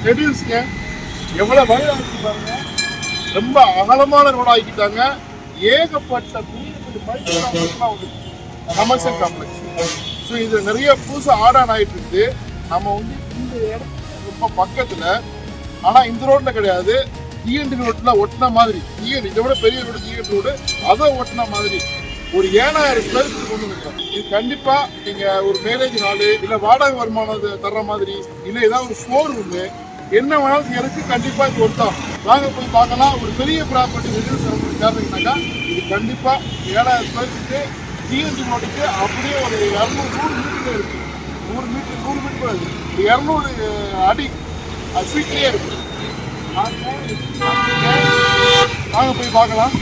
ரெடியூஸ்ங்க எவ்வளவு வழி ஆகிட்டு பாருங்க. ரொம்ப அகலமான ரோடு ஆக்கிட்டாங்க. ஏகப்பட்ட கமர்ஷியல் காம்ப்ளெக்ஸ். ஸோ இது நிறைய புதுசாக ஆடான் ஆகிட்டு இருக்குது. நம்ம வந்து இந்த இடத்துல ரொம்ப பக்கத்தில், ஆனால் இந்த ரோட்டில் கிடையாது, டிஎன்டி ரோட்டில் ஒட்டின மாதிரி, டிஎன் இதை விட பெரிய ரோடு டிஎன் ரோடு, அதை ஒட்டின மாதிரி ஒரு 7000 ஸ்கொயர் ஃபீட் கொண்டு வந்துருக்கோம். இது கண்டிப்பாக நீங்கள் ஒரு மேரேஜ் ஹாலு இல்லை வாடகை வருமானத்தை தர்ற மாதிரி இல்லை ஏதாவது ஒரு ஷோ ரூமு என்ன வேணாலும் செய்யறதுக்கு கண்டிப்பாக இது ஒருத்தான். வாங்க போய் பார்க்கலாம். ஒரு பெரிய ப்ராப்பர்ட்டி ரெடியூஸ் தேவைங்கனாக்கா இது கண்டிப்பாக 7000 ஸ்கொயர் ஃபீட்டு டிஎன்டி ரோட்டுக்கு அப்படியே ஒரு 200 மீட்டர் இருக்கு. 100 மீட்டர் 200 அடி ஃபீட்லேயே இருக்கு. வாங்க போய் பார்க்கலாம்.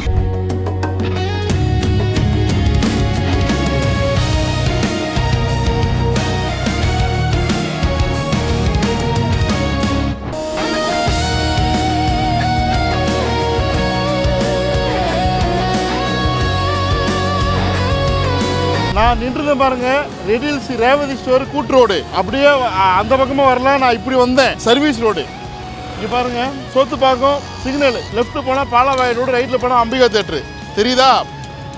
நான் நின்றுதான் பாருங்க, ரெடில்ஸ் ரேவதி ஸ்டோர் கூட்டு ரோடு. அப்படியே அந்த பக்கமாக வரலாம். நான் இப்படி வந்தேன் சர்வீஸ் ரோடு. இங்கே பாருங்க, சோத்துப்பாக்கம் சிக்னல், லெஃப்ட் போனால் பாலவாய் ரோடு, ரைட்டில் போனால் அம்பிகா தேட்டரு தெரியுதா?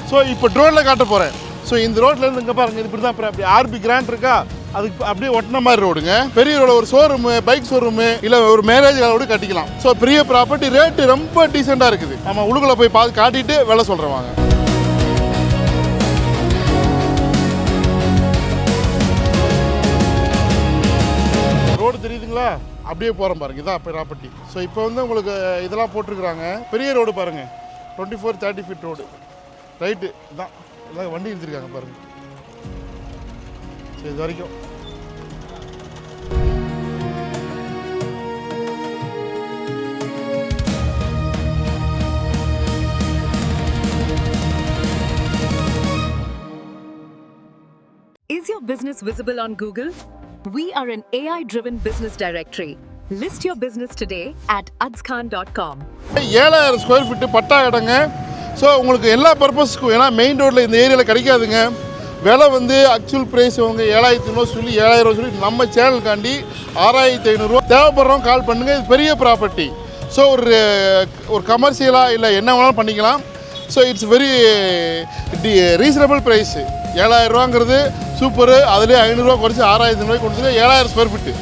ஸோ இப்போ ட்ரோனில் காட்ட போகிறேன். ஸோ இந்த ரோட்லேருந்து இங்கே பாருங்க, இது இப்படி தான் அப்படி ஆர்பி கிராண்ட் இருக்கா, அதுக்கு அப்படியே ஒட்டின மாதிரி ரோடுங்க. பெரிய ரோடு, ஒரு ஷோரூமு, பைக் ஷோரூமு இல்லை ஒரு மேரேஜ் ஹாலோடு கட்டிக்கலாம். ஸோ பெரிய ப்ராப்பர்ட்டி, ரேட்டு ரொம்ப டீசெண்டாக இருக்குது. நம்ம உள்ளுக்குள்ளே போய் பார்த்து காட்டிட்டு வேலை சொல்கிறேன் வாங்க. ரோடு தெரியுதுங்களா? அப்படியே போகிறோம் பாருங்க, இதான் ப்ராப்பர்ட்டி. ஸோ இப்போ வந்து உங்களுக்கு இதெல்லாம் போட்டிருக்கிறாங்க. பெரிய ரோடு பாருங்க, 24-30 ஃபீட் ரோடு. ரைட்டு இதான், எல்லாம் வண்டி எடுத்துருக்காங்க பாருங்க. ஸோ இது வரைக்கும் Is your business visible on Google? We are an AI-driven business directory. List your business today at adzkhan.com. 7000 square feet patta இடங்க. ஸோ உங்களுக்கு எல்லா பர்பஸ்க்கும், ஏன்னா மெயின் ரோட்டில் இந்த ஏரியாவில் கிடைக்காதுங்க. விலை வந்து ஆக்சுவல் ப்ரைஸ் அவங்க 7500 சொல்லி 7000 சொல்லி நம்ம சேனலுக்காண்டி 6500 தேவைப்படுறோம். கால் பண்ணுங்கள். இது பெரிய ப்ராப்பர்ட்டி. ஸோ ஒரு கமர்ஷியலாக இல்லை என்ன வேணாலும் பண்ணிக்கலாம். So it's very reasonable price. 7000 ரூபாங்கிறது சூப்பரு. அதுலேயே 500 ரூபா குறைச்சி 6500 கொடுத்துட்டு 7000 ஸ்கொயர் ஃபீட்டு.